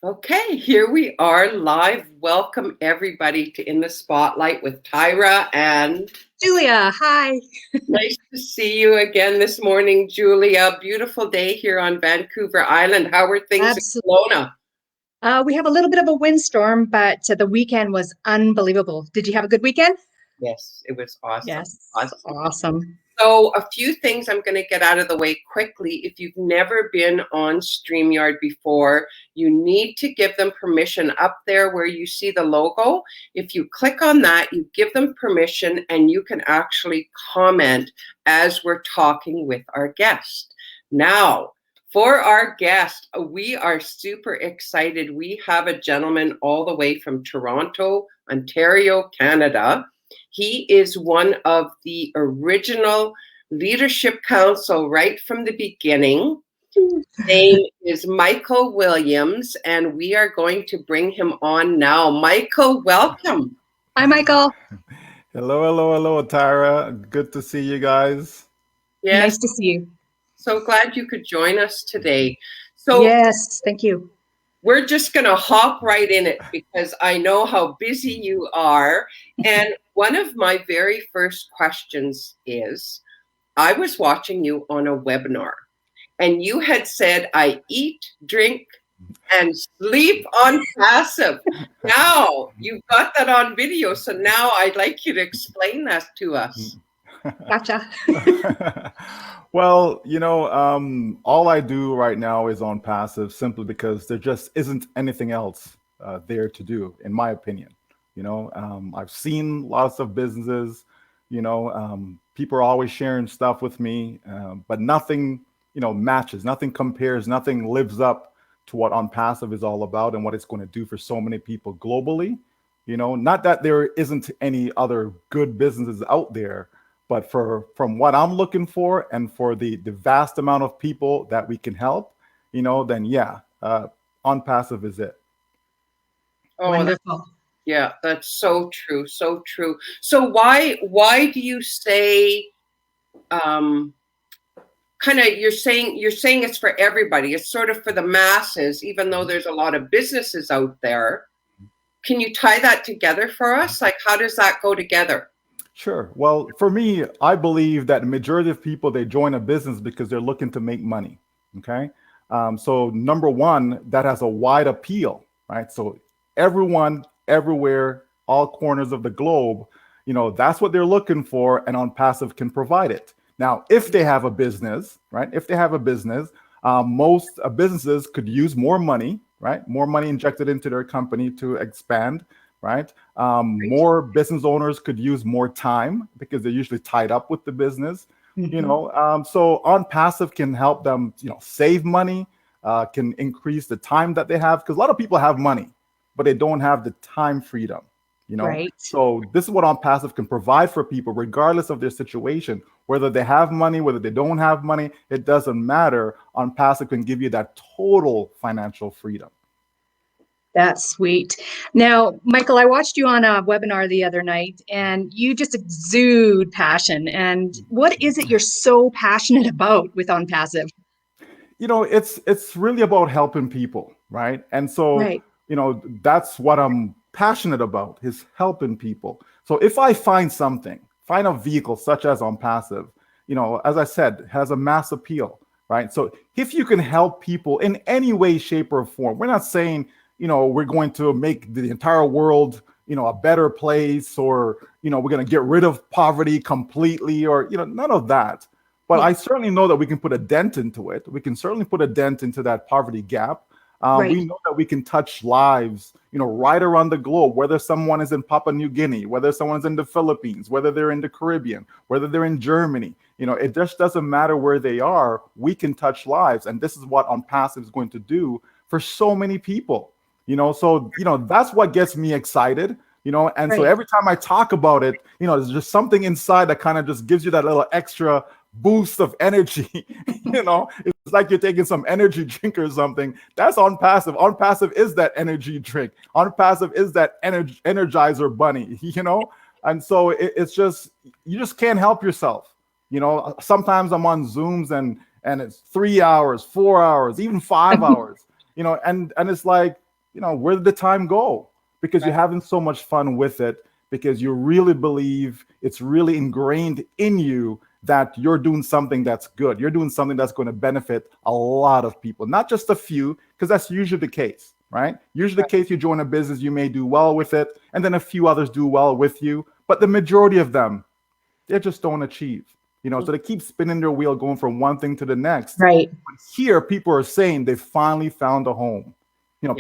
Okay, here we are live. Welcome everybody to In the Spotlight with Tyra, and Julia, hi. nice to see you again this morning, Julia. Beautiful day here on Vancouver Island. How are things in Absolutely. Kelowna? We have a little bit of a windstorm, but the weekend was unbelievable. Did you have a good weekend? Yes, it was awesome. Yes, Awesome. awesome. So, a few things I'm going to get out of the way quickly. If you've never been on StreamYard before, you need to give them permission up there where you see the logo. If you click on that, you give them permission and you can actually comment as we're talking with our guest. Now, for our guest, we are super excited. We have a gentleman all the way from Toronto, Ontario, Canada. He is one of the original Leadership Council right from the beginning. His name is Michael Williams, and we are going to bring him on now. Michael, welcome. Hi, Michael. Hello, Tyra. Good to see you guys. Yes, Nice to see you. so glad you could join us today. So Yes, thank you. we're just going to hop right in it because I know how busy you are. And one of my very first questions is, I was watching you on a webinar and you had said, I eat, drink, and sleep on passive. Now you've got that on video. So now I'd like you to explain that to us. Gotcha. Well, all I do right now is on passive simply because there just isn't anything else there to do, in my opinion. I've seen lots of businesses, people are always sharing stuff with me, but nothing, matches, nothing compares, nothing lives up to what OnPassive is all about and what it's going to do for so many people globally. Not that there isn't any other good businesses out there, but from what I'm looking for and for the vast amount of people that we can help, then yeah, OnPassive is it. Oh, Wonderful. yeah, that's so true, so true. So why do you say kind of you're saying it's for everybody? It's sort of for the masses, even though there's a lot of businesses out there. Can you tie that together for us? Like, how does that go together? Sure. Well, for me, I believe that the majority of people, they join a business because they're looking to make money. Okay. So number one, that has a wide appeal, right? So everyone, everywhere, all corners of the globe, that's what they're looking for, and OnPassive can provide it. Now, if they have a business, right? If they have a business, most businesses could use more money, right? More money injected into their company to expand, right? More business owners could use more time because they're usually tied up with the business. So OnPassive can help them, save money, can increase the time that they have, because a lot of people have money, but they don't have the time freedom. Right. So this is what OnPassive can provide for people, regardless of their situation, whether they have money, whether they don't have money, it doesn't matter. OnPassive can give you that total financial freedom. That's sweet. Now, Michael, I watched you on a webinar the other night and you just exude passion. And what is it you're so passionate about with OnPassive? It's really about helping people, right? And so, Right. that's what I'm passionate about, is helping people. So if I find a vehicle such as OnPassive, as I said, has a mass appeal, right? So if you can help people in any way, shape, or form, we're not saying, we're going to make the entire world, a better place, or, we're going to get rid of poverty completely, or, none of that. But I certainly know that we can put a dent into it. We can certainly put a dent into that poverty gap. Right. We know that we can touch lives, right around the globe, whether someone is in Papua New Guinea, whether someone's in the Philippines, whether they're in the Caribbean, whether they're in Germany. It just doesn't matter where they are. We can touch lives. And this is what OnPassive is going to do for so many people. So that's what gets me excited. And so every time I talk about it, there's just something inside that kind of just gives you that little extra boost of energy. It's like you're taking some energy drink or something. That's OnPassive. OnPassive is that energy drink. OnPassive is that energizer bunny. And so it's just, you just can't help yourself. Sometimes I'm on Zooms and it's 3 hours, 4 hours, even 5 hours. And it's like, where did the time go? Because you're having so much fun with it, because you really believe it's really ingrained in you that you're doing something that's good. You're doing something that's going to benefit a lot of people, not just a few, because that's usually the case, right? Usually the case, you join a business, you may do well with it, and then a few others do well with you, but the majority of them, they just don't achieve. So they keep spinning their wheel, going from one thing to the next. Right. But here, people are saying they finally found a home.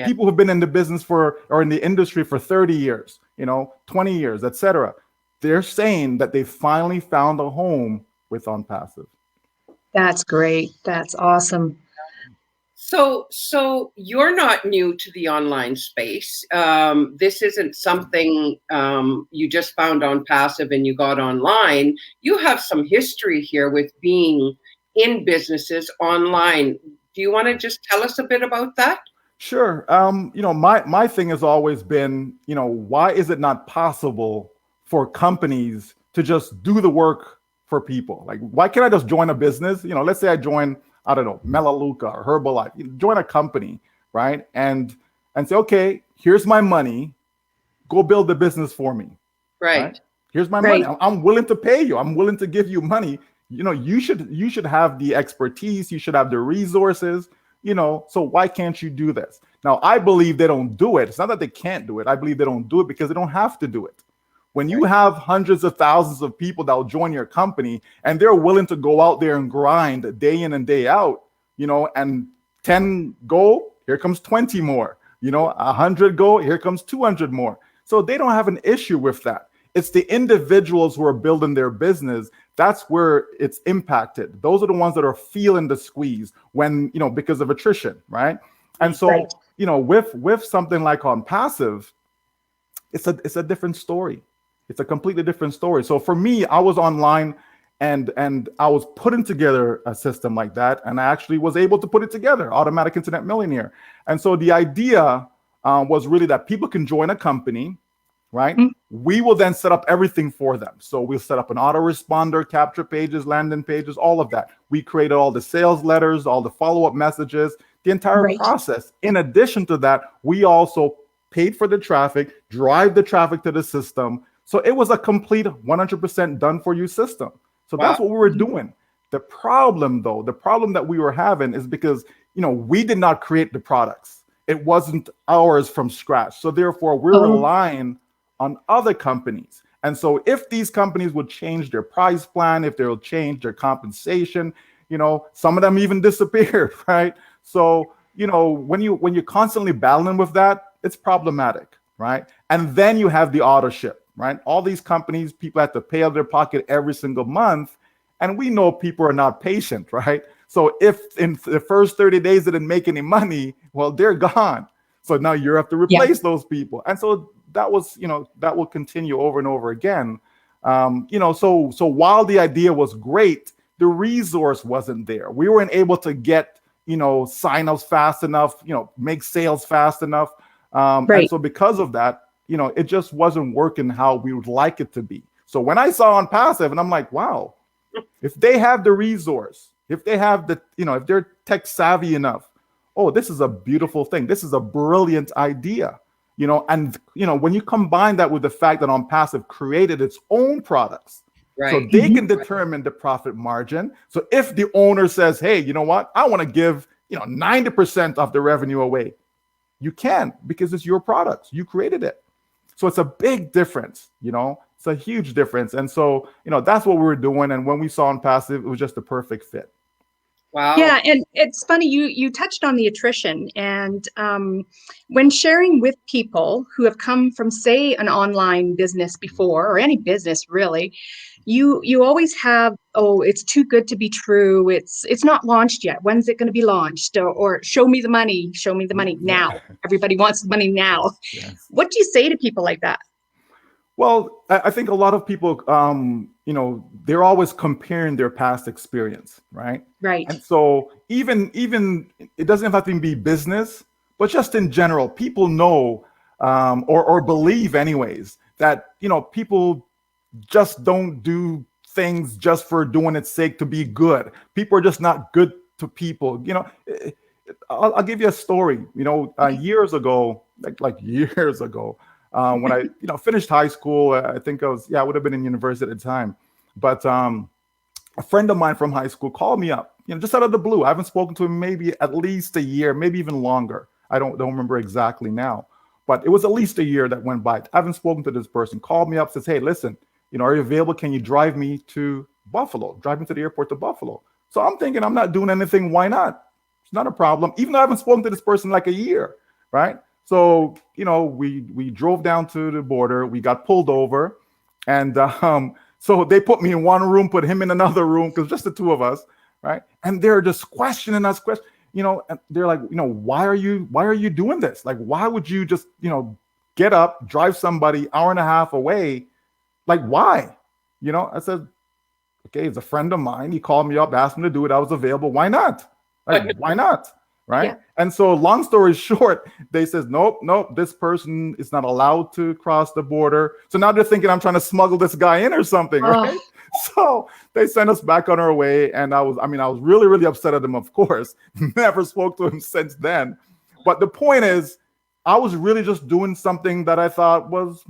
People who've been in the business or in the industry for 30 years, 20 years, etc. They're saying that they finally found a home with OnPassive. That's great. That's awesome. So you're not new to the online space. This isn't something you just found OnPassive and you got online. You have some history here with being in businesses online. Do you want to just tell us a bit about that? Sure. My thing has always been, why is it not possible for companies to just do the work for people? Like, why can't I just join a business? Let's say I join, I don't know, Melaleuca or Herbalife, join a company, right? And say, okay, here's my money, go build the business for me. Right. Here's my money. I'm willing to pay you. I'm willing to give you money. You should have the expertise. You should have the resources. So why can't you do this? Now, I believe they don't do it. It's not that they can't do it. I believe they don't do it because they don't have to do it. When you have hundreds of thousands of people that will join your company and they're willing to go out there and grind day in and day out, and 10 go, here comes 20 more, 100 go, here comes 200 more. So they don't have an issue with that. It's the individuals who are building their business. That's where it's impacted. Those are the ones that are feeling the squeeze when, because of attrition, right? And so, with something like OnPassive, it's a different story. It's a completely different story. So for me, I was online and I was putting together a system like that, and I actually was able to put it together, Automatic Internet Millionaire. And so the idea was really that people can join a company, right? We will then set up everything for them. So we'll set up an autoresponder, capture pages, landing pages, all of that. We created all the sales letters, all the follow-up messages, the entire process. In addition to that, we also paid for the traffic, drive the traffic to the system. So it was a complete 100% done for you system. So that's what we were doing. The problem that we were having is because, we did not create the products. It wasn't ours from scratch. So therefore, we're relying on other companies. And so if these companies would change their price plan, if they'll change their compensation, some of them even disappeared, right? So, when you're constantly battling with that, it's problematic, right? And then you have the auto ship, right? All these companies, people have to pay out of their pocket every single month. And we know people are not patient, right? So if in the first 30 days they didn't make any money, well, they're gone. So now you have to replace those people. And so that was, that will continue over and over again. So while the idea was great, the resource wasn't there. We weren't able to get, signups fast enough, make sales fast enough. And so because of that, it just wasn't working how we would like it to be. So when I saw OnPassive, and I'm like, wow, if they have the resource, if they have the, if they're tech savvy enough, oh, this is a beautiful thing. This is a brilliant idea. And when you combine that with the fact that OnPassive created its own products, so they can determine the profit margin. So if the owner says, hey, you know what, I want to give 90% of the revenue away, you can, because it's your products. You created it. So it's a big difference. It's a huge difference. And so that's what we were doing. And when we saw OnPassive, it was just the perfect fit. Wow. Yeah, and it's funny, you touched on the attrition, and when sharing with people who have come from, say, an online business before, or any business really, you always have, oh, it's too good to be true. It's not launched yet. When's it going to be launched? Or show me the money. Show me the money now. Everybody wants the money now. Yes. What do you say to people like that? Well, I think a lot of people, they're always comparing their past experience, right? Right. And so even it doesn't have to be business, but just in general, people know or believe anyways that, people just don't do things just for doing its sake to be good. People are just not good to people. I'll give you a story. Years ago, like years ago. When I, finished high school, I think I would have been in university at the time. But a friend of mine from high school called me up, just out of the blue. I haven't spoken to him maybe at least a year, maybe even longer. I don't remember exactly now, but it was at least a year that went by. I haven't spoken to this person. Called me up, says, "Hey, listen, are you available? Can you drive me to Buffalo? Drive me to the airport to Buffalo." So I'm thinking, I'm not doing anything. Why not? It's not a problem. Even though I haven't spoken to this person in like a year, right? So, we drove down to the border. We got pulled over, and so they put me in one room, put him in another room, because just the two of us, right? And they're just questioning us, and they're like, why are you doing this? Like, why would you just, get up, drive somebody hour and a half away? Like, why? I said, okay, it's a friend of mine. He called me up, asked me to do it. I was available. Why not? Like, why not? Right. Yeah. And so long story short, they says, nope, this person is not allowed to cross the border. So now they're thinking I'm trying to smuggle this guy in or something. Right. So they sent us back on our way. And I was really, really upset at them, of course. Never spoke to him since then. But the point is, I was really just doing something that I thought was,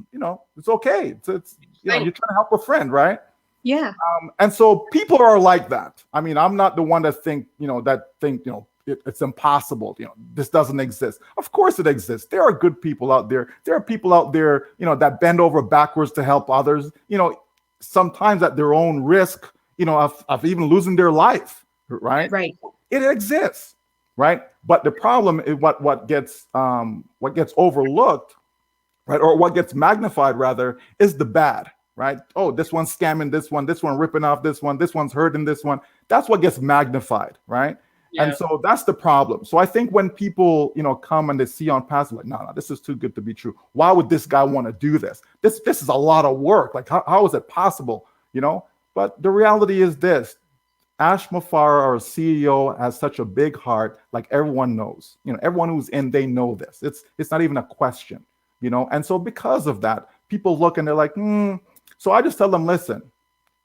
it's okay. It's you're trying to help a friend, right? Yeah. And so people are like that. I'm not the one that think, it's impossible. This doesn't exist. Of course it exists. There are good people out there. There are people out there, that bend over backwards to help others, sometimes at their own risk, of even losing their life. Right. Right. It exists. Right. But the problem is what gets overlooked, right, or what gets magnified rather, is the bad. Right. Oh, this one's scamming this one ripping off this one's hurting this one. That's what gets magnified. Right. Yeah. And so that's the problem. So I think when people, come and they see OnPassive, like, no, this is too good to be true. Why would this guy want to do this? This is a lot of work. Like, how is it possible? But the reality is this. Ash Mafara, our CEO, has such a big heart. Like, everyone knows. Everyone who's in, they know this. It's not even a question. And so because of that, people look and they're like, So I just tell them, listen,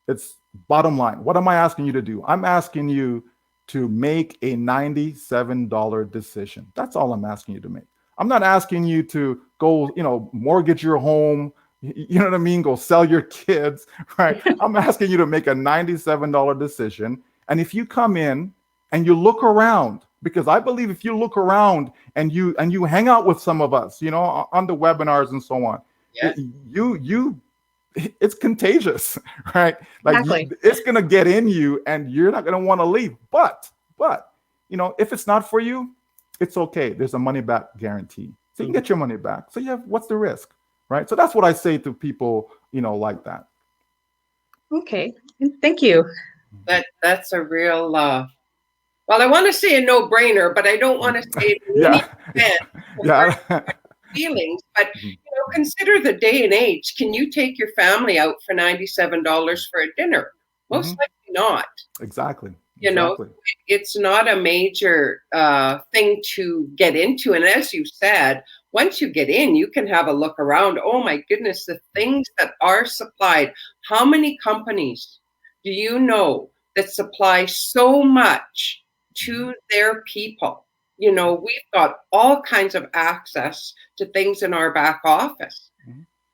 it's bottom line. What am I asking you to do? I'm asking you to make a $97 decision. That's all I'm asking you to make. I'm not asking you to go, mortgage your home, you know what I mean? Go sell your kids, right? I'm asking you to make a $97 decision. And if you come in and you look around, because I believe if you look around and you hang out with some of us, on the webinars and so on, yeah. It's contagious, right? Like, exactly. It's going to get in you and you're not going to want to leave. But, if it's not for you, it's okay. There's a money back guarantee. So you can get your money back. So what's the risk, right? So that's what I say to people, like that. Okay. Thank you. That's a real, well, I want to say a no-brainer, but I don't want to say feelings, but consider the day and age. Can you take your family out for $97 for a dinner? Most likely not. Exactly. It's not a major thing to get into. And as you said, once you get in, you can have a look around. Oh my goodness, the things that are supplied. How many companies do you know that supply so much to their people? We've got all kinds of access to things in our back office.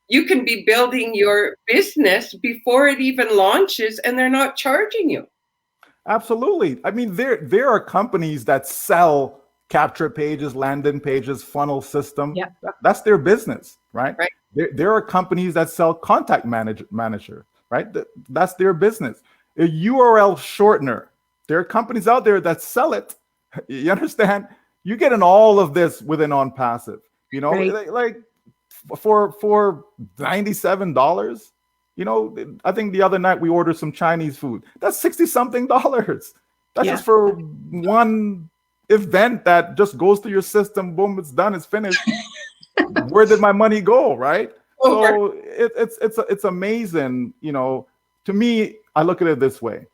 You can be building your business before it even launches and they're not charging you. Absolutely. I mean, there are companies that sell capture pages, landing pages, funnel system. Yeah. That's their business, right? There are companies that sell contact manager, right? That's their business. A URL shortener. There are companies out there that sell it. You understand? You're getting all of this within OnPassive, right. Like for $97, I think the other night we ordered some Chinese food. That's $60-something. That's just for one event that just goes through your system. Boom, it's done, it's finished. Where did my money go, right? So it's amazing, to me, I look at it this way.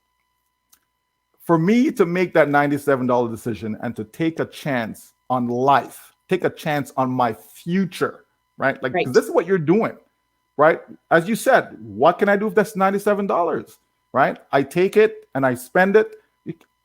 For me to make that $97 decision and to take a chance on life, take a chance on my future, right? Like, right. This is what you're doing, right? As you said, what can I do if that's $97, right? I take it and I spend it.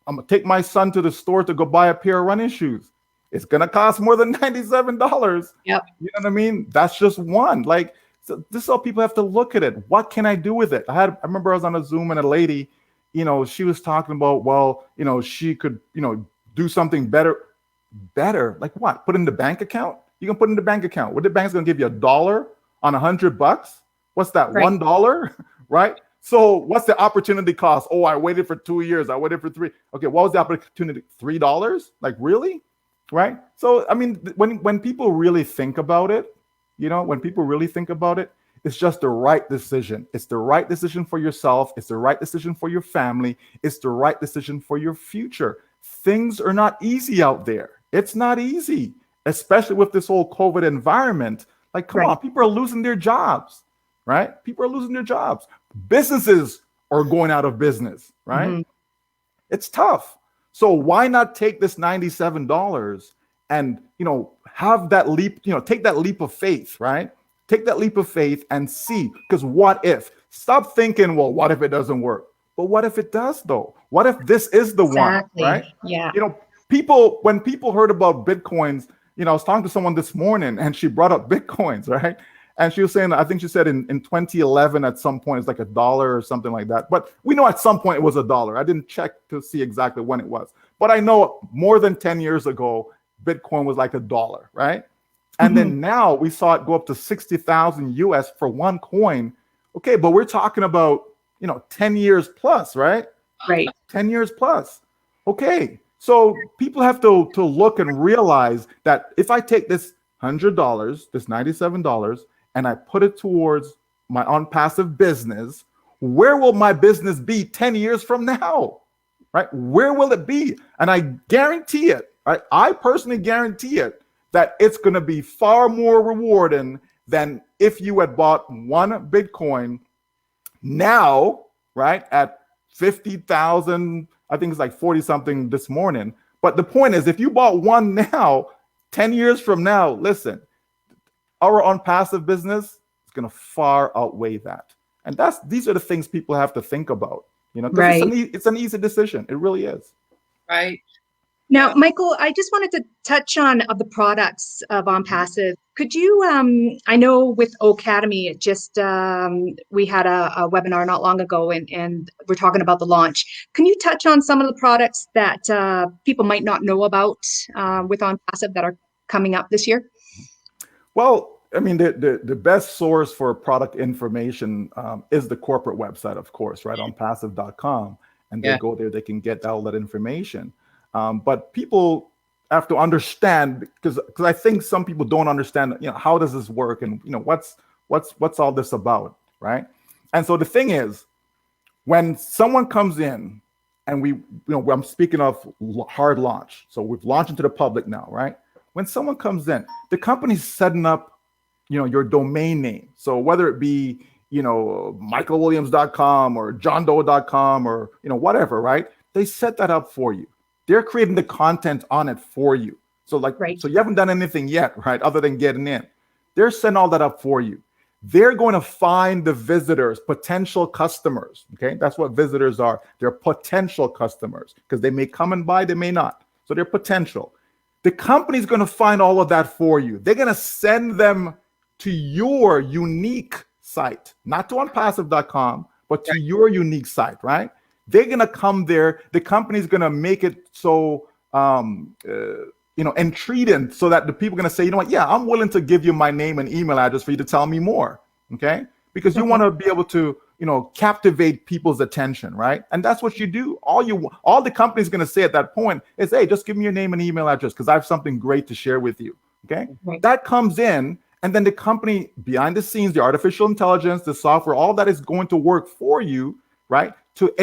I'm going to take my son to the store to go buy a pair of running shoes. It's going to cost more than $97. Yep. You know what I mean? That's just one. Like, so this is how people have to look at it. What can I do with it? I remember I was on a Zoom and a lady, she was talking about, well, she could, do something better. Better? Like what? Put in the bank account? You can put in the bank account. What the bank's going to give you $1 on $100? What's that? Right. $1, right? So what's the opportunity cost? Oh, I waited for 2 years. I waited for 3. Okay, what was the opportunity? $3? Like really? Right? So I mean, when people really think about it, it's just the right decision. It's the right decision for yourself. It's the right decision for your family. It's the right decision for your future. Things are not easy out there. It's not easy, especially with this whole COVID environment. Like, come on, people are losing their jobs, right? People are losing their jobs. Businesses are going out of business, right? Mm-hmm. It's tough. So why not take this $97 and, have that leap, take that leap of faith, right? Take that leap of faith and see, because what if? Stop thinking, well, what if it doesn't work? But what if it does, though? What if this is the one, right? Yeah. When people heard about Bitcoins, I was talking to someone this morning and she brought up Bitcoins, right? And she was saying, I think she said in 2011 at some point it's like $1 or something like that. But we know at some point it was $1. I didn't check to see exactly when it was. But I know more than 10 years ago, Bitcoin was like $1, right? And then now we saw it go up to 60,000 US for one coin. Okay, but we're talking about, 10 years plus, right? Right. 10 years plus. Okay, so people have to look and realize that if I take this $100, this $97, and I put it towards my OnPassive business, where will my business be 10 years from now? Right? Where will it be? And I guarantee it, right? I personally guarantee it that it's going to be far more rewarding than if you had bought one Bitcoin now, right? At 50,000, I think it's like 40 something this morning. But the point is, if you bought one now, 10 years from now, listen, our OnPassive business is going to far outweigh that. And these are the things people have to think about, because it's an easy decision. It really is. Right. Now, Michael, I just wanted to touch on the products of OnPassive. Could you, I know with Academy, it just, we had a webinar not long ago and we're talking about the launch. Can you touch on some of the products that people might not know about with OnPassive that are coming up this year? Well, I mean, the best source for product information is the corporate website, of course, right? OnPassive.com. And they go there, they can get all that information. But people have to understand, because I think some people don't understand, how does this work and, what's all this about, right? And so the thing is, when someone comes in and I'm speaking of hard launch. So we've launched into the public now, right? When someone comes in, the company's setting up, your domain name. So whether it be, michaelwilliams.com or johndoe.com or, whatever, right? They set that up for you. They're creating the content on it for you. So so you haven't done anything yet, right? Other than getting in. They're setting all that up for you. They're going to find the visitors, potential customers. Okay. That's what visitors are. They're potential customers because they may come and buy, they may not. So they're potential. The company's going to find all of that for you. They're going to send them to your unique site, not to onpassive.com, but to your unique site, right? They're going to come there. The company's going to make it so, intriguing so that the people are going to say, yeah, I'm willing to give you my name and email address for you to tell me more. Okay. Because you want to be able to, captivate people's attention, right? And that's what you do. All the company's going to say at that point is, hey, just give me your name and email address because I have something great to share with you. Okay. That comes in. And then the company behind the scenes, the artificial intelligence, the software, all that is going to work for you, right? To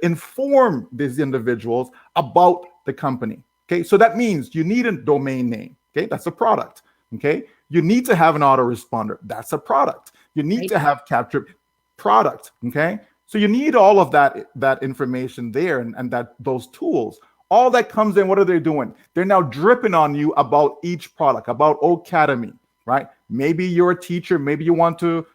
inform these individuals about the company. Okay, so that means you need a domain name. Okay, that's a product. Okay, you need to have an autoresponder. That's a product. You need to have capture product. Okay, so you need all of that information there and those tools. All that comes in. What are they doing? They're now dripping on you about each product, about Academy, right? Maybe you're a teacher. Maybe you want to,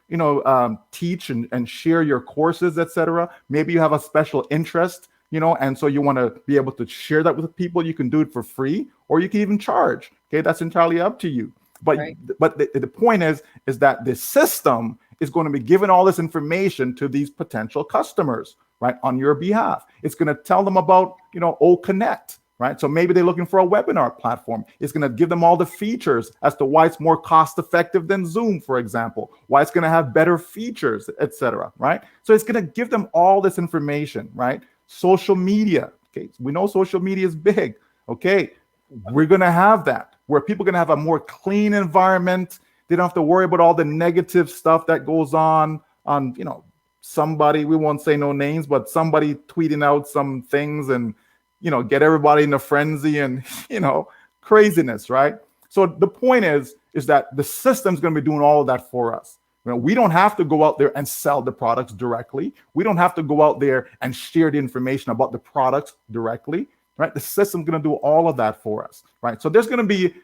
teach and share your courses, etc. Maybe you have a special interest, and so you want to be able to share that with people. You can do it for free, or you can even charge. Okay, that's entirely up to you. But Right. but the point is that the system is going to be giving all this information to these potential customers, right, on your behalf. It's going to tell them about, OConnect, right? So maybe they're looking for a webinar platform. It's going to give them all the features as to why it's more cost effective than Zoom, for example, why it's going to have better features, etc., right? So it's going to give them all this information, right? Social media, okay? We know social media is big, okay? We're going to have that where people are going to have a more clean environment. They don't have to worry about all the negative stuff that goes on, somebody, we won't say no names, but somebody tweeting out some things and, get everybody in a frenzy and, craziness, right? So the point is that the system's going to be doing all of that for us. We don't have to go out there and sell the products directly. We don't have to go out there and share the information about the products directly, right? The system's going to do all of that for us, right? So there's going to be,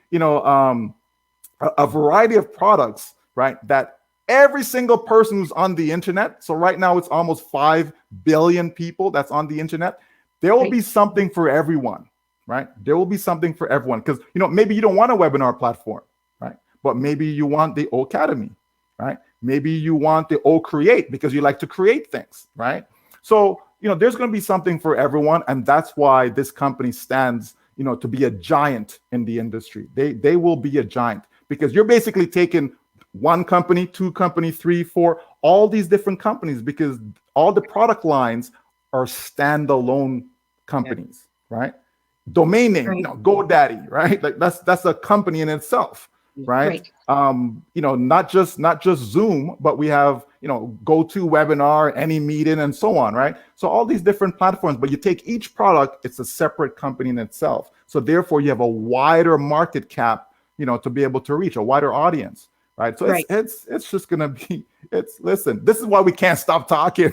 a variety of products, right, that every single person who's on the internet, so right now it's almost 5 billion people that's on the internet, there will be something for everyone, right? There will be something for everyone, because, maybe you don't want a webinar platform, right? But maybe you want the O Academy, right? Maybe you want the O Create because you like to create things, right? So, there's going to be something for everyone, and that's why this company stands, to be a giant in the industry. They will be a giant, because you're basically taking one company, two company, three, four, all these different companies, because all the product lines are standalone companies, right? Domain name, GoDaddy, right? Like that's a company in itself, right? Not just Zoom, but we have, GoToWebinar, AnyMeeting, and so on, right? So all these different platforms, but you take each product, it's a separate company in itself. So therefore you have a wider market cap, to be able to reach a wider audience, right? So it's just gonna be, listen, this is why we can't stop talking,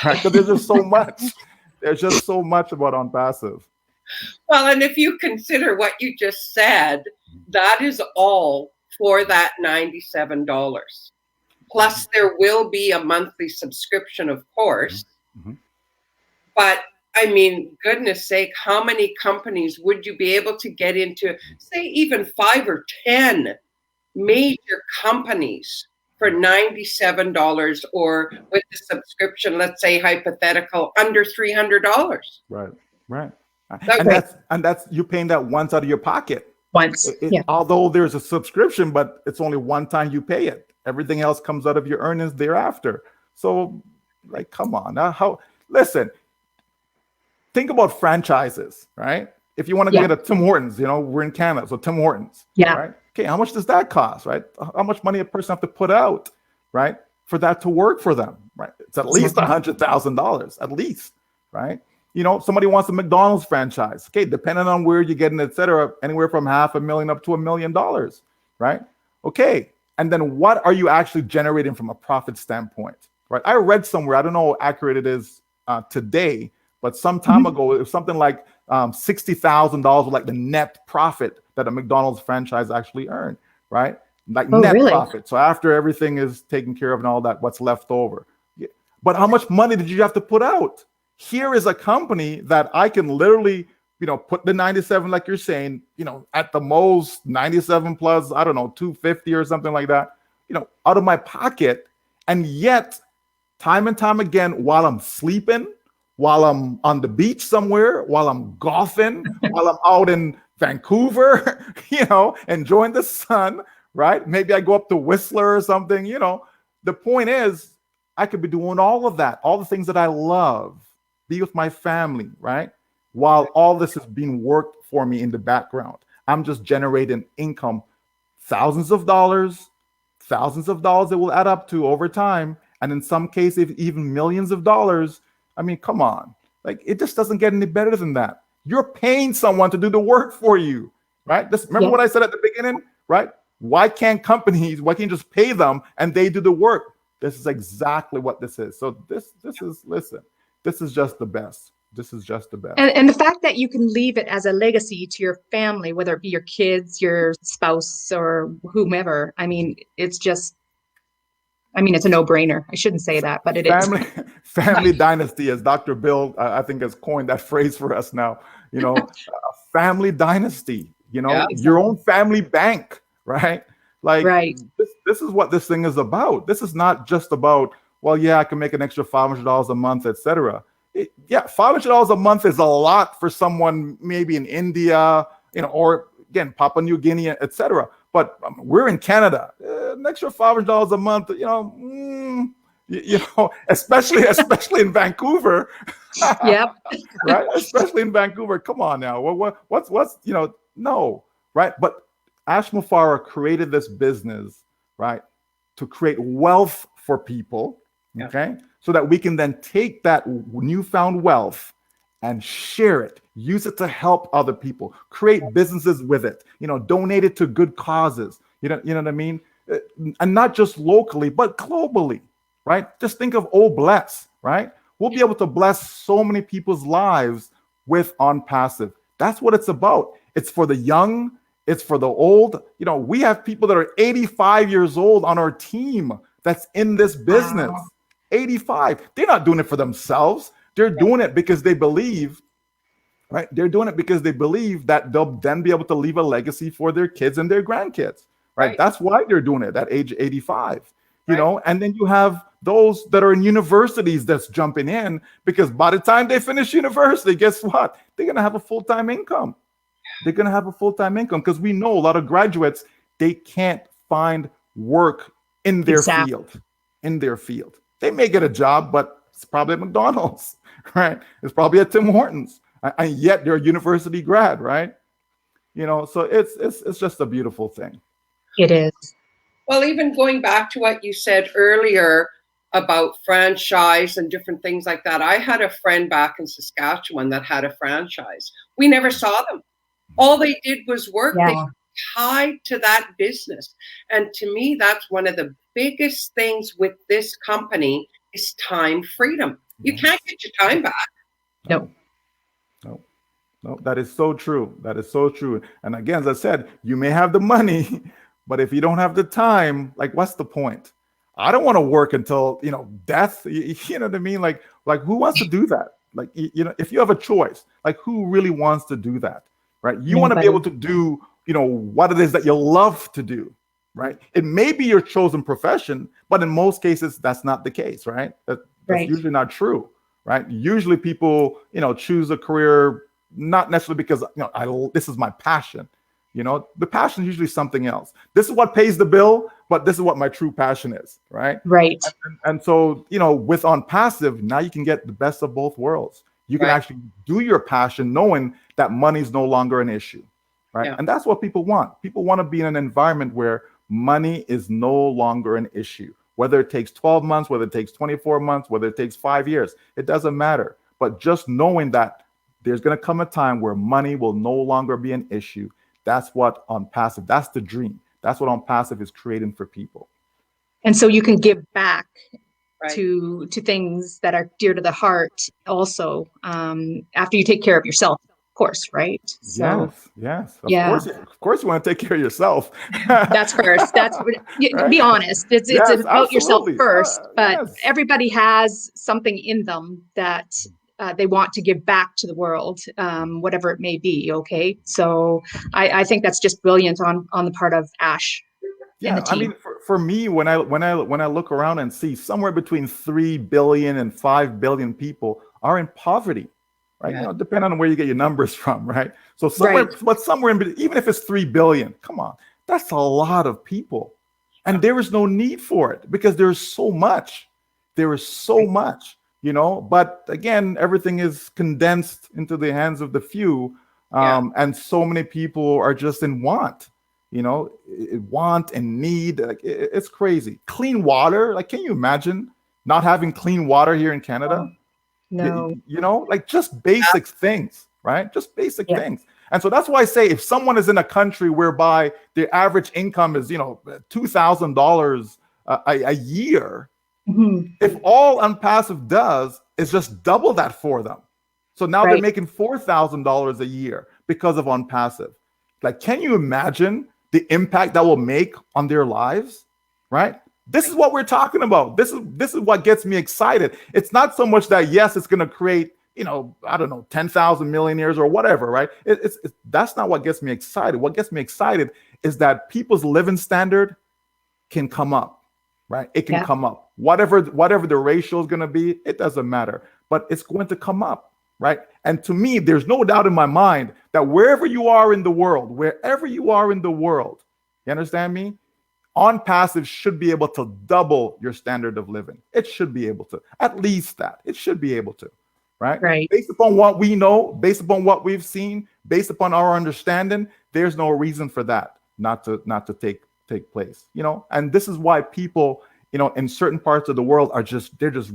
right? Because there's just so much. There's just so much about OnPassive. Well, and if you consider what you just said, that is all for that $97. Plus, there will be a monthly subscription, of course. Mm-hmm. But I mean, goodness sake, how many companies would you be able to get into, say, even 5 or 10 major companies for $97, or with the subscription, let's say hypothetical, under $300? Right. And that's you paying that once out of your pocket. Once. Although there's a subscription, but it's only one time you pay it. Everything else comes out of your earnings thereafter. So, come on. Listen, think about franchises, right? If you want to get a Tim Hortons, we're in Canada, so Tim Hortons, right? Okay, how much does that cost, right? How much money a person have to put out, right, for that to work for them, right? It's at least $100,000, at least, right? Somebody wants a McDonald's franchise. Okay, depending on where you're getting, et cetera, anywhere from $500,000 up to $1 million, right? Okay, and then what are you actually generating from a profit standpoint, right? I read somewhere, I don't know how accurate it is today, but some time ago, it was something like $60,000 like the net profit that a McDonald's franchise actually earned, right? Like net profit. So after everything is taken care of and all that, what's left over. But how much money did you have to put out? Here is a company that I can literally, put the 97, like you're saying, at the most 97 plus, I don't know, 250 or something like that, out of my pocket. And yet, time and time again, while I'm sleeping, while I'm on the beach somewhere, while I'm golfing, while I'm out in Vancouver, enjoying the sun, right? Maybe I go up to Whistler or something, The point is, I could be doing all of that, all the things that I love, be with my family, right? While all this is being worked for me in the background. I'm just generating income, thousands of dollars it will add up to over time. And in some cases, even millions of dollars. I mean, come on. It just doesn't get any better than that. You're paying someone to do the work for you, right? Remember what I said at the beginning, right? Why can't you just pay them and they do the work? This is exactly what this is. So this is just the best. This is just the best. And the fact that you can leave it as a legacy to your family, whether it be your kids, your spouse, or whomever. I mean, it's a no-brainer. I shouldn't say that, but it is. family dynasty, as Dr. Bill, I think, has coined that phrase for us now. A family dynasty. Yeah. Your own family bank, right? Like Right. this is what this thing is about. This is not just about, well, yeah, I can make an extra $500 a month, etc. Yeah, $500 a month is a lot for someone maybe in India, or again, Papua New Guinea, etc. But we're in Canada. An extra $500 a month, especially in Vancouver. Yep. Right? Especially in Vancouver. Come on now. What's no, right? But Ash Mufareh created this business, right, to create wealth for people, okay? So that we can then take that newfound wealth and share it, use it to help other people, create businesses with it, donate it to good causes. You know what I mean? And not just locally, but globally, right? Just think of Oh Bless, right? We'll be able to bless so many people's lives with OnPassive. That's what it's about. It's for the young, it's for the old. We have people that are 85 years old on our team that's in this business. Wow. 85. They're not doing it for themselves. They're doing it because they believe, right? They're doing it because they believe that they'll then be able to leave a legacy for their kids and their grandkids, right? That's why they're doing it at age 85, and then you have those that are in universities that's jumping in because by the time they finish university, guess what? They're going to have a full-time income. They're going to have a full-time income because we know a lot of graduates, they can't find work in their field, They may get a job, but it's probably at McDonald's, right? It's probably at Tim Hortons, and yet they're a university grad, right? So it's just a beautiful thing. It is. Well, even going back to what you said earlier about franchise and different things like that, I had a friend back in Saskatchewan that had a franchise. We never saw them. All they did was work. They were tied to that business. And to me, that's one of the biggest things with this company is time freedom. You can't get your time back. No. That is so true. That is so true. And again, as I said, you may have the money, but if you don't have the time, like, what's the point? I don't want to work until, death. You know what I mean? Like who wants to do that? Like, if you have a choice, like who really wants to do that, right? You want to be able to do, what it is that you love to do, right? It may be your chosen profession, but in most cases, that's not the case, right? That's usually not true, right? Usually people, choose a career, not necessarily because, this is my passion. The passion is usually something else. This is what pays the bill, but this is what my true passion is, right? Right. And so, with OnPassive, now you can get the best of both worlds. You can actually do your passion knowing that money is no longer an issue, right? And that's what people want. People want to be in an environment where money is no longer an issue. Whether it takes 12 months, whether it takes 24 months, whether it takes 5 years, it doesn't matter. But just knowing that there's going to come a time where money will no longer be an issue. That's what OnPassive, that's the dream. That's what OnPassive is creating for people. And so you can give back to things that are dear to the heart also, after you take care of yourself, of course, right? So, yes. Of course you want to take care of yourself. That's first. That's right? Be honest. It's about yourself first, but everybody has something in them that they want to give back to the world, whatever it may be. Okay. So I think that's just brilliant on the part of Ash. Yeah. I mean, for me, when I look around and see somewhere between 3 billion and 5 billion people are in poverty, right? Depending on where you get your numbers from, right? So somewhere in between, even if it's 3 billion, come on, that's a lot of people. And there is no need for it because there's so much. There is so much. But again, everything is condensed into the hands of the few. And so many people are just in want, want and need. Like, it's crazy. Clean water. Like, can you imagine not having clean water here in Canada? No. Like just basic things, right? Just basic things. And so that's why I say if someone is in a country whereby their average income is, $2,000 a year, if all OnPassive does is just double that for them. So now they're making $4,000 a year because of OnPassive. Like, can you imagine the impact that will make on their lives, right? This is what we're talking about. This is what gets me excited. It's not so much that, yes, it's going to create, I don't know, 10,000 millionaires or whatever, right? That's not what gets me excited. What gets me excited is that people's living standard can come up, right? It can come up. Whatever the ratio is going to be, it doesn't matter, but it's going to come up, right? And to me, there's no doubt in my mind that wherever you are in the world, you understand me? OnPassive should be able to double your standard of living. It should be able to, at least that. It should be able to, right? Right. Based upon what we know, based upon what we've seen, based upon our understanding, there's no reason for that not to take place, And this is why people, in certain parts of the world they're just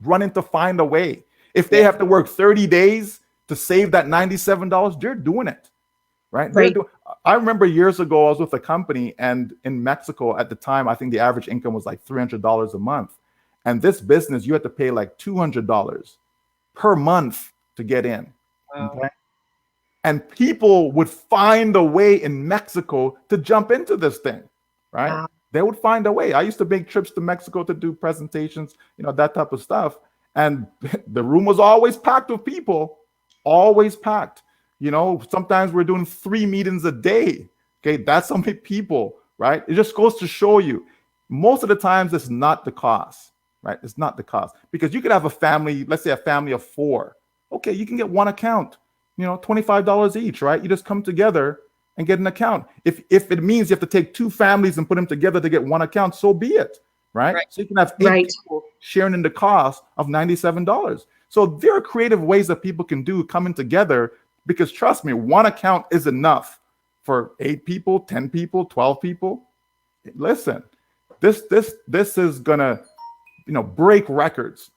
running to find a way. If they have to work 30 days to save that $97, they're doing it, right? I remember years ago, I was with a company, and in Mexico at the time, I think the average income was like $300 a month. And this business, you had to pay like $200 per month to get in. Wow. Okay? And people would find a way in Mexico to jump into this thing, right? Wow. They would find a way. I used to make trips to Mexico to do presentations, that type of stuff. And the room was always packed with people, always packed. Sometimes we're doing 3 meetings a day. Okay, that's how many people, right? It just goes to show you, most of the times it's not the cost, right? It's not the cost, because you could have a family, let's say a family of 4. Okay, you can get one account, $25 each, right? You just come together and get an account. If it means you have to take 2 families and put them together to get one account, so be it, right? So you can have 8 people sharing in the cost of $97. So there are creative ways that people can do coming together. Because trust me, one account is enough for 8 people, 10 people, 12 people. Listen, this is gonna, break records.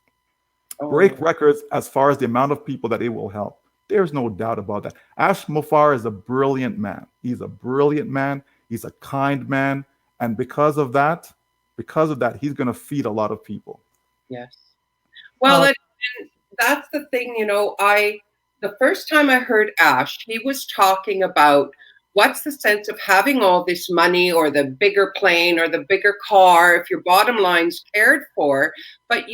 Break records as far as the amount of people that it will help. There's no doubt about that. Ash Mofar is a brilliant man. He's a brilliant man. He's a kind man, and because of that, he's gonna feed a lot of people. Yes. Well, and that's the thing, the first time I heard Ash, he was talking about what's the sense of having all this money or the bigger plane or the bigger car if your bottom line's cared for, but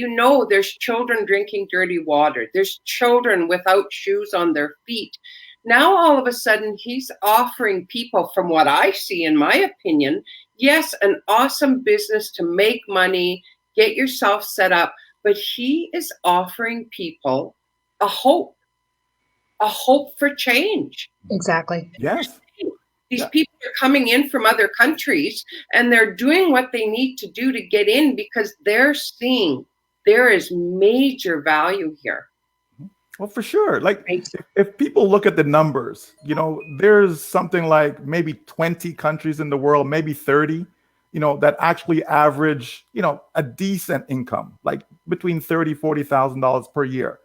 there's children drinking dirty water. There's children without shoes on their feet. Now, all of a sudden, he's offering people, from what I see, in my opinion, yes, an awesome business to make money, get yourself set up, but he is offering people a hope for change. Exactly. Yes. These people are coming in from other countries, and they're doing what they need to do to get in because they're seeing there is major value here. Well, for sure. Like if people look at the numbers, there's something like maybe 20 countries in the world, maybe 30, that actually average, a decent income, like between $30,000, $40,000 per year.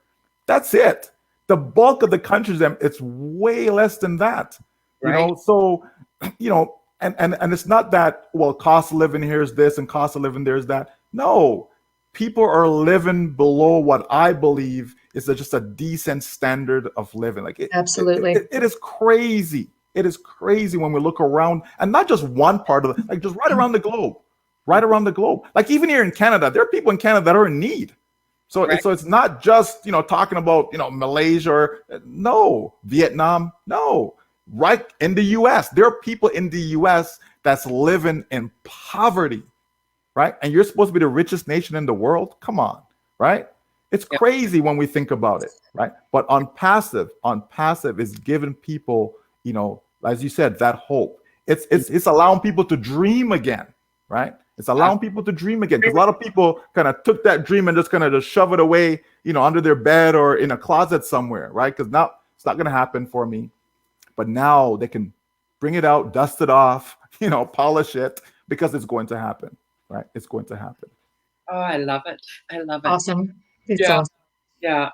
That's it. The bulk of the countries, it's way less than that. Right. So, and it's not that, well, cost of living here is this and cost of living there's that. No, people are living below what I believe is just a decent standard of living. Like Absolutely. It is crazy. It is crazy when we look around, and not just one part of it, like just right around the globe. Like even here in Canada, there are people in Canada that are in need. So, so it's not just, talking about, Malaysia or no, Vietnam, no. Right in the US, there are people in the US that's living in poverty, right? And you're supposed to be the richest nation in the world. Come on, right? It's crazy when we think about it, right? But OnPassive is giving people, as you said, that hope. It's allowing people to dream again, right? It's allowing people to dream again. Because a lot of people kind of took that dream and just kind of just shove it away, under their bed or in a closet somewhere, right? Because now it's not going to happen for me. But now they can bring it out, dust it off, polish it, because it's going to happen, right? It's going to happen. Oh, I love it. I love it. Awesome. It's awesome. Yeah.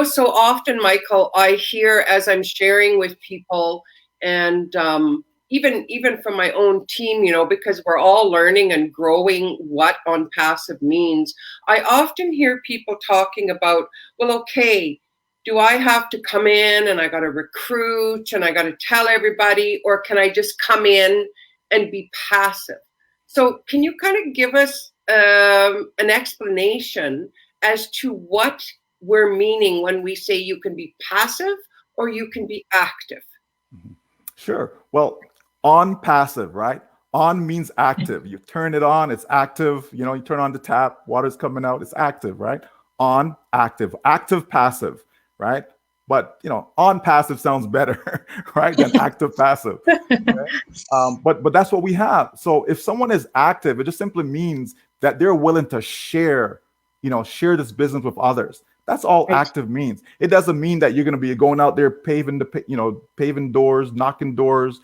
So often, Michael, I hear as I'm sharing with people, and even from my own team, because we're all learning and growing what OnPassive means, I often hear people talking about, well, okay, do I have to come in and I got to recruit and I got to tell everybody, or can I just come in and be passive? So can you kind of give us an explanation as to what we're meaning when we say you can be passive or you can be active? Sure. Well, on passive, right? On means active. You turn it on, it's active. You know, you turn on the tap, water's coming out, it's active, right? On, active, active, passive, right? But you know, on passive sounds better, right, than active passive. Okay? But that's what we have. So if someone is active, it just simply means that they're willing to share, you know, share this business with others. That's all Right. active means. It doesn't mean that you're going to be going out there paving paving doors, knocking doors,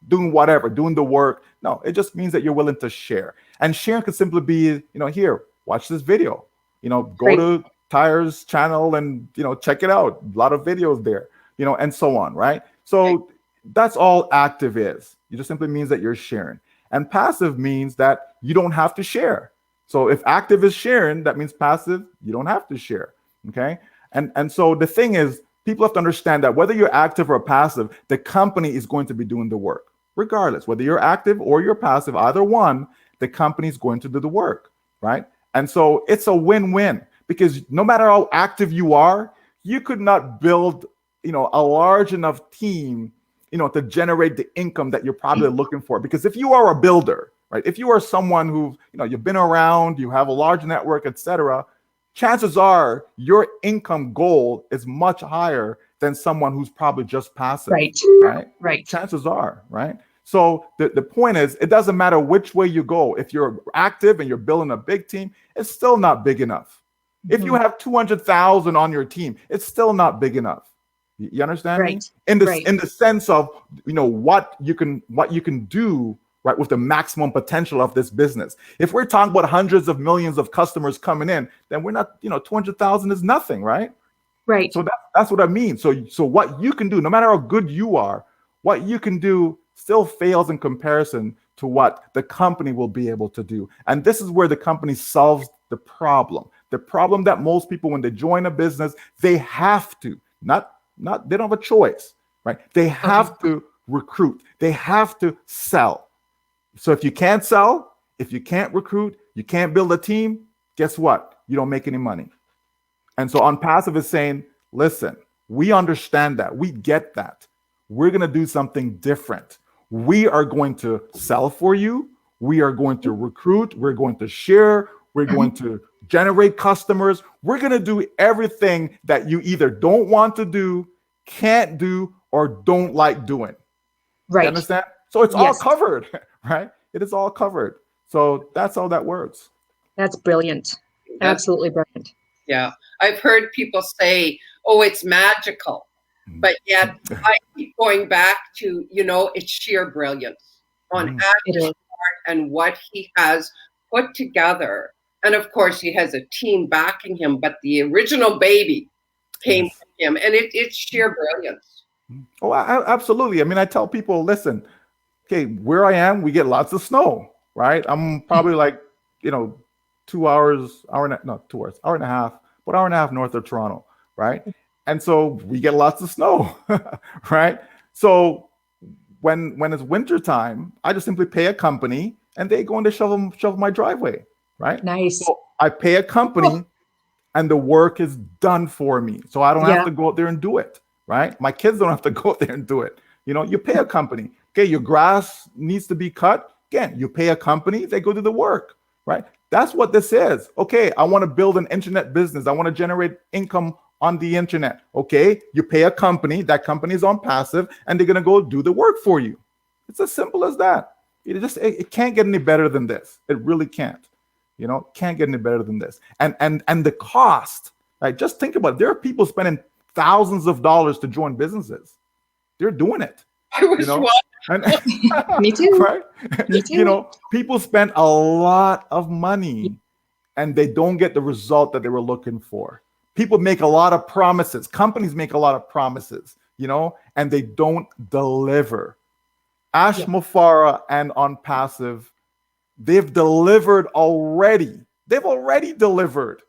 doing whatever, doing the work. No, it just means that you're willing to share. And sharing could simply be, you know, here, watch this video. You know, go Right. to Tyre's channel and, you know, check it out. A lot of videos there, you know, and so on, right? So that's all active is. It just simply means that you're sharing. And passive means that you don't have to share. So if active is sharing, that means passive, you don't have to share. Okay. And so the thing is, people have to understand that whether you're active or passive, the company is going to be doing the work. Regardless, whether you're active or you're passive, either one, the company is going to do the work, right? And so it's a win-win, because no matter how active you are, you could not build, you know, a large enough team, you know, to generate the income that you're probably looking for. Because if you are a builder, right, if you are someone who, you know, you've been around, you have a large network, etc., chances are your income goal is much higher than someone who's probably just passive. Right. Chances are, right? So the point is, it doesn't matter which way you go. If you're active and you're building a big team, it's still not big enough. If you have 200,000 on your team, it's still not big enough. You understand me? In the sense of, you know, what you can do, right, with the maximum potential of this business. If we're talking about hundreds of millions of customers coming in, then we're not, you know, 200,000 is nothing, right? Right. So that's what I mean. So what you can do, no matter how good you are, what you can do still fails in comparison to what the company will be able to do. And this is where the company solves the problem. The problem that most people, when they join a business, they have to, they don't have a choice, right? They have to recruit. They have to sell. So if you can't sell, if you can't recruit, you can't build a team, guess what? You don't make any money. And so OnPassive is saying, listen, we understand that. We get that. We're going to do something different. We are going to sell for you. We are going to recruit. We're going to share. We're going to generate customers. We're going to do everything that you either don't want to do, can't do, or don't like doing. Right. You understand? So it's all covered, right? It is all covered. So that's how that works. That's brilliant. Absolutely brilliant. Yeah. I've heard people say, oh, it's magical. But yet I keep going back to, you know, it's sheer brilliance on Ash's part and what he has put together. And of course, he has a team backing him, but the original baby came from him, and it's sheer brilliance. Oh, absolutely. I mean, I tell people, listen, okay, where I am, we get lots of snow, right? I'm probably like, you know, 2 hours, hour and a half, but hour and a half north of Toronto, right? And so we get lots of snow, right? So when it's winter time, I just simply pay a company and they go and they shovel my driveway, right? Nice. So I pay a company and the work is done for me. So I don't have to go out there and do it, right? My kids don't have to go out there and do it. You know, you pay a company. Okay, your grass needs to be cut. Again, you pay a company, they go do the work, right? That's what this is. Okay, I want to build an internet business. I want to generate income on the internet. Okay, you pay a company, that company is OnPassive, and they're going to go do the work for you. It's as simple as that. It can't get any better than this. It really can't. You know, can't get any better than this. And the cost, right? Just think about it. There are people spending thousands of dollars to join businesses. They're doing it. I was Me too. Right? Me too. You know, people spend a lot of money and they don't get the result that they were looking for. People make a lot of promises. Companies make a lot of promises, you know, and they don't deliver. Ash Mufara and OnPassive, they've delivered already. They've already delivered.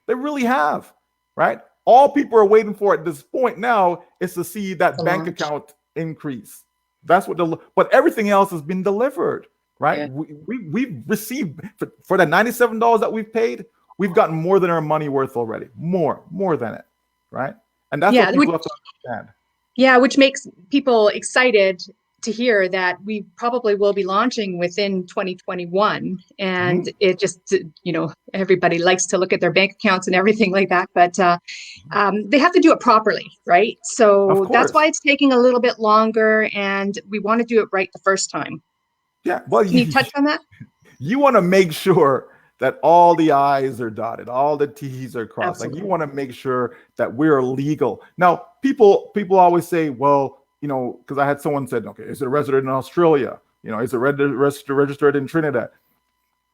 They really have, right? All people are waiting for at this point now is to see that bank account increase. That's what but everything else has been delivered, right? Yeah. We've received for the $97 that we've paid, we've gotten more than our money worth already. More than it, right? And that's what people have to understand. Yeah, which makes people excited to hear that we probably will be launching within 2021. And it just, everybody likes to look at their bank accounts and everything like that, but they have to do it properly, right? So that's why it's taking a little bit longer, and we want to do it right the first time. Yeah, well, can you touch on that? You want to make sure that all the I's are dotted, all the T's are crossed. Absolutely. Like, you want to make sure that we're legal. Now, people always say, well, because I had someone said, okay, is it registered in Australia? Is it registered in Trinidad?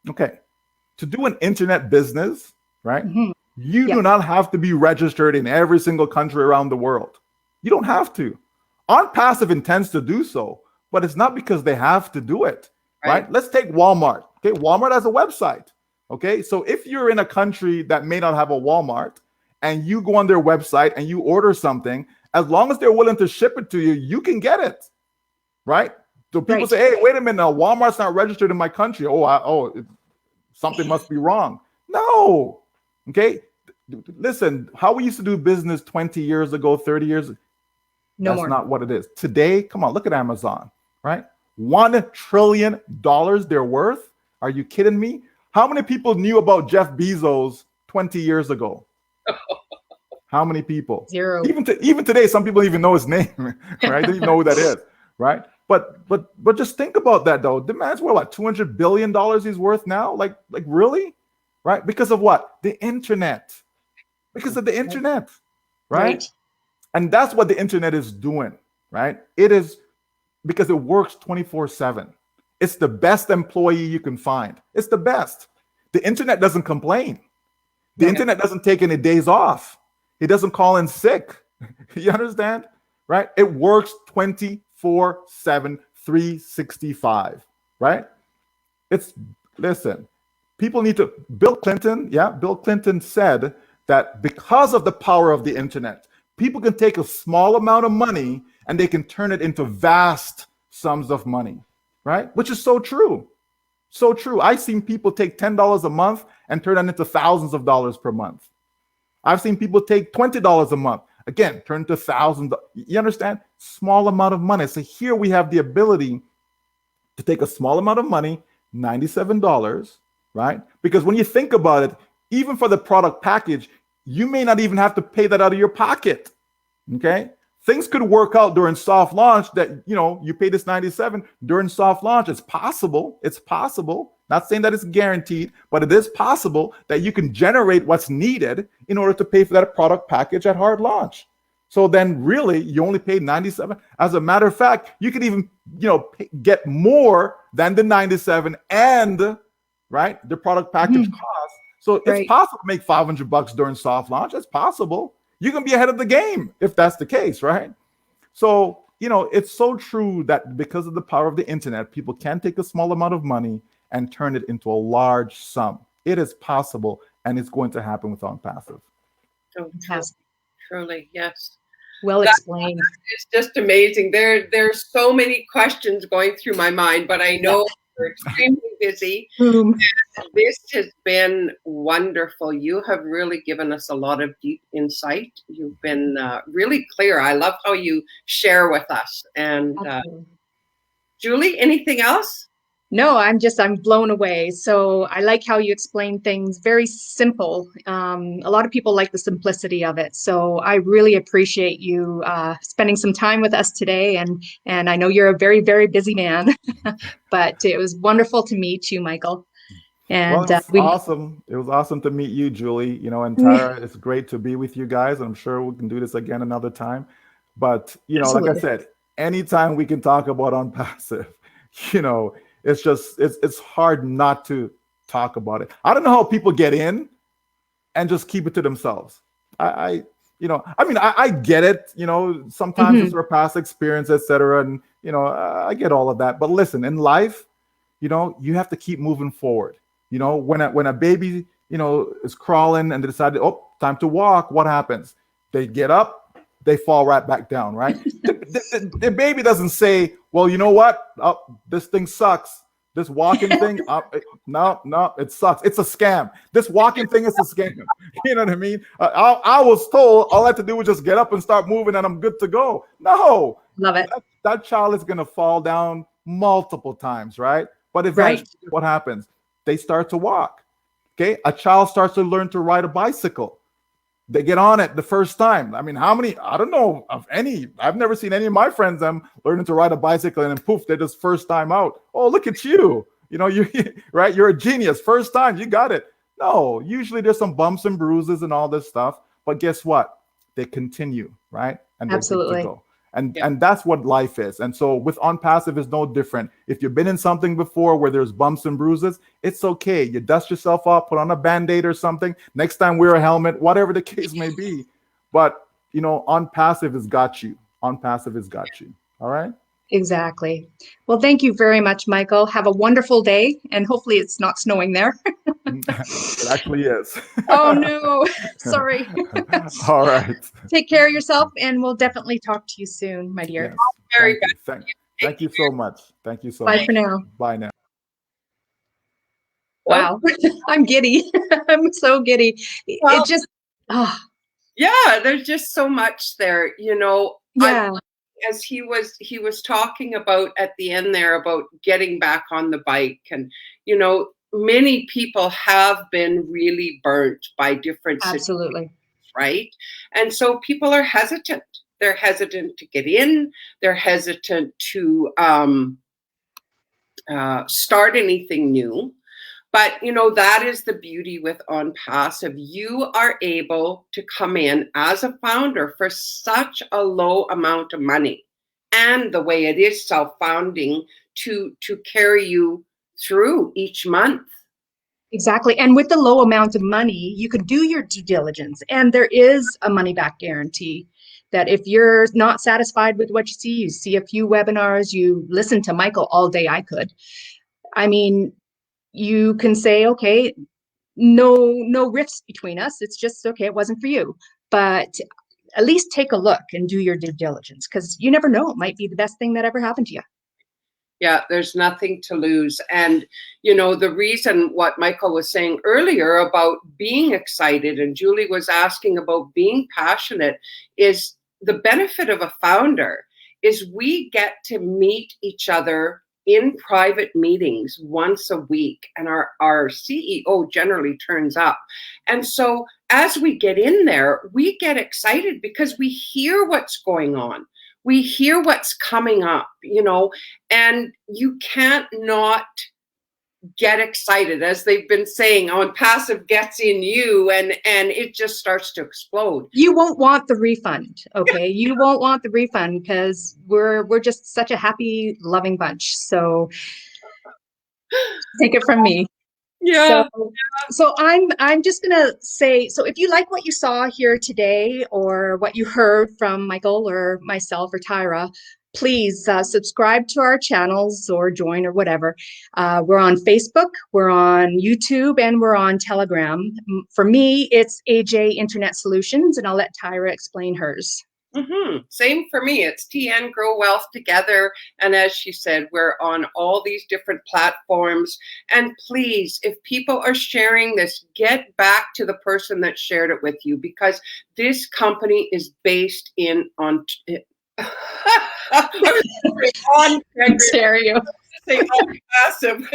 Okay, to do an internet business, right? You do not have to be registered in every single country around the world. You don't have to. OnPassive intends to do so, but it's not because they have to do it, right? Let's take Walmart. Okay, Walmart has a website. Okay, so if you're in a country that may not have a Walmart and you go on their website and you order something, as long as they're willing to ship it to you, you can get it, right? So people say, hey, wait a minute, now Walmart's not registered in my country. Something must be wrong. No, okay? Listen, how we used to do business 20 years ago, 30 years ago, that's not what it is. Today, come on, look at Amazon, right? $1 trillion they're worth. Are you kidding me? How many people knew about Jeff Bezos 20 years ago? How many people? Zero. Even today, some people don't even know his name, right? They don't even know who that is, right? But just think about that though. The man's worth like $200 billion he's worth now. Like really, right? Because of what? The internet. Because of the internet, right? And that's what the internet is doing, right? It is because it works 24/7. It's the best employee you can find. It's the best. The internet doesn't complain. The internet doesn't take any days off. It doesn't call in sick. You understand? Right? It works 24/7, 365, right? Listen, people need to, Bill Clinton said that because of the power of the internet, people can take a small amount of money and they can turn it into vast sums of money, right? Which is so true. So true. I've seen people take $10 a month and turn that into thousands of dollars per month. I've seen people take $20 a month, again, turn to thousands. You understand? Small amount of money. So here we have the ability to take a small amount of money, $97, right? Because when you think about it, even for the product package, you may not even have to pay that out of your pocket, okay? Things could work out during soft launch that, you pay this $97 during soft launch. It's possible. It's possible. Not saying that it's guaranteed, but it is possible that you can generate what's needed in order to pay for that product package at hard launch. So then really you only paid $97. As a matter of fact, you could even, get more than the $97 and, right, the product package cost. So it's possible to make $500 during soft launch. It's possible. You can be ahead of the game if that's the case, right? So, it's so true that because of the power of the internet, people can take a small amount of money and turn it into a large sum. It is possible, and it's going to happen with OnPassive. Oh, truly, yes. Well explained. It's just amazing. There's so many questions going through my mind, but I know we're extremely busy. This has been wonderful. You have really given us a lot of deep insight. You've been really clear. I love how you share with us. And Julie, anything else? No, I'm blown away. So I like how you explain things very simple. A lot of people like the simplicity of it. So I really appreciate you spending some time with us today. And I know you're a very, very busy man, but it was wonderful to meet you, Michael. And awesome. It was awesome to meet you, Julie. And Tara, it's great to be with you guys. I'm sure we can do this again another time. But, Absolutely. like I said, anytime we can talk about OnPassive, it's hard not to talk about it. I don't know how people get in and just keep it to themselves. I get it. Sometimes it's our past experience, etc. And I get all of that. But listen, in life, you have to keep moving forward. When a baby is crawling and they decide, time to walk, what happens? They get up, they fall right back down, right? The baby doesn't say, well, you know what? Oh, this thing sucks. This walking thing, no, it sucks. It's a scam. This walking thing is a scam. You know what I mean? I was told all I had to do was just get up and start moving and I'm good to go. No, Love it. that child is going to fall down multiple times, right? But eventually what happens? They start to walk. Okay. A child starts to learn to ride a bicycle. They get on it the first time. I mean, how many? I don't know of any. I've never seen any of my friends learning to ride a bicycle and then poof, they're just first time out. Oh, look at you. You know, you right. You're a genius. First time, you got it. No, usually there's some bumps and bruises and all this stuff. But guess what? They continue, right? And they're good to go. And that's what life is. And so with OnPassive is no different. If you've been in something before where there's bumps and bruises, it's okay. You dust yourself up, put on a Band-Aid or something. Next time wear a helmet, whatever the case may be. But, you know, OnPassive has got you. OnPassive has got you. All right? Exactly. Well, thank you very much, Michael. Have a wonderful day. And hopefully it's not snowing there. It actually is. Oh, no. Sorry. All right. Take care of yourself, and we'll definitely talk to you soon, my dear. Yes. Very Thank you so much. Thank you so Bye much. for now. Bye now. Wow. I'm giddy. I'm so giddy. Well, it just, yeah, there's just so much there, you know. yeah. As he was talking about at the end there about getting back on the bike, and you know, many people have been really burnt by different Absolutely. situations, right? And so people are hesitant. They're hesitant to get in. They're hesitant to start anything new. But, you know, that is the beauty with OnPassive. You are able to come in as a founder for such a low amount of money, and the way it is self-founding to carry you through each month. Exactly. And with the low amount of money, you can do your due diligence. And there is a money back guarantee that if you're not satisfied with what you see a few webinars, you listen to Michael all day. I mean, you can say, okay, no rifts between us. It's just, okay, it wasn't for you. But at least take a look and do your due diligence, because you never know. It might be the best thing that ever happened to you. Yeah, there's nothing to lose. And, you know, the reason what Michael was saying earlier about being excited, and Julie was asking about being passionate, is the benefit of a founder is we get to meet each other in private meetings once a week, and our CEO generally turns up. And so as we get in there, we get excited because we hear what's going on. We hear what's coming up, you know, and you can't not get excited. As they've been saying, OnPassive gets in you, and it just starts to explode. You won't want the refund, okay? You won't want the refund, because we're just such a happy, loving bunch. So take it from me. Yeah. So I'm just gonna say, so if you like what you saw here today, or what you heard from Michael or myself or Tyra, please subscribe to our channels or join or whatever. We're on Facebook, we're on YouTube, and we're on Telegram. For me, it's AJ Internet Solutions, and I'll let Tyra explain hers. Same for me. It's TN Grow Wealth Together. And as she said, we're on all these different platforms. And please, if people are sharing this, get back to the person that shared it with you, because this company is based in Ontario. OnPassive.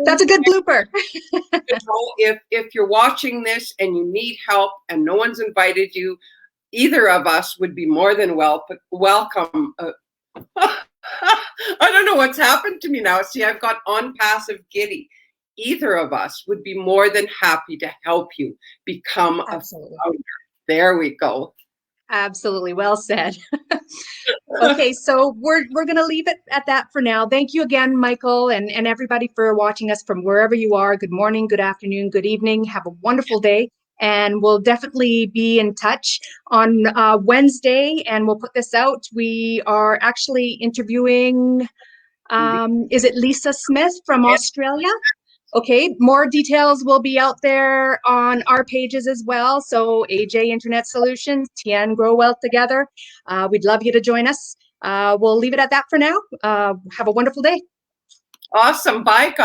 That's a good blooper. If you're watching this and you need help and no one's invited you, either of us would be more than welcome. I don't know what's happened to me now. See, I've got OnPassive giddy. Either of us would be more than happy to help you become a founder. There we go. Absolutely. Well said. Okay, so we're going to leave it at that for now. Thank you again, Michael, and everybody for watching us from wherever you are. Good morning, good afternoon, good evening. Have a wonderful day. And we'll definitely be in touch on Wednesday, and we'll put this out. We are actually interviewing, is it Lisa Smith from Australia? Okay, more details will be out there on our pages as well. So AJ Internet Solutions, TN Grow Wealth Together. We'd love you to join us. We'll leave it at that for now. Have a wonderful day. Awesome. Bye, guys.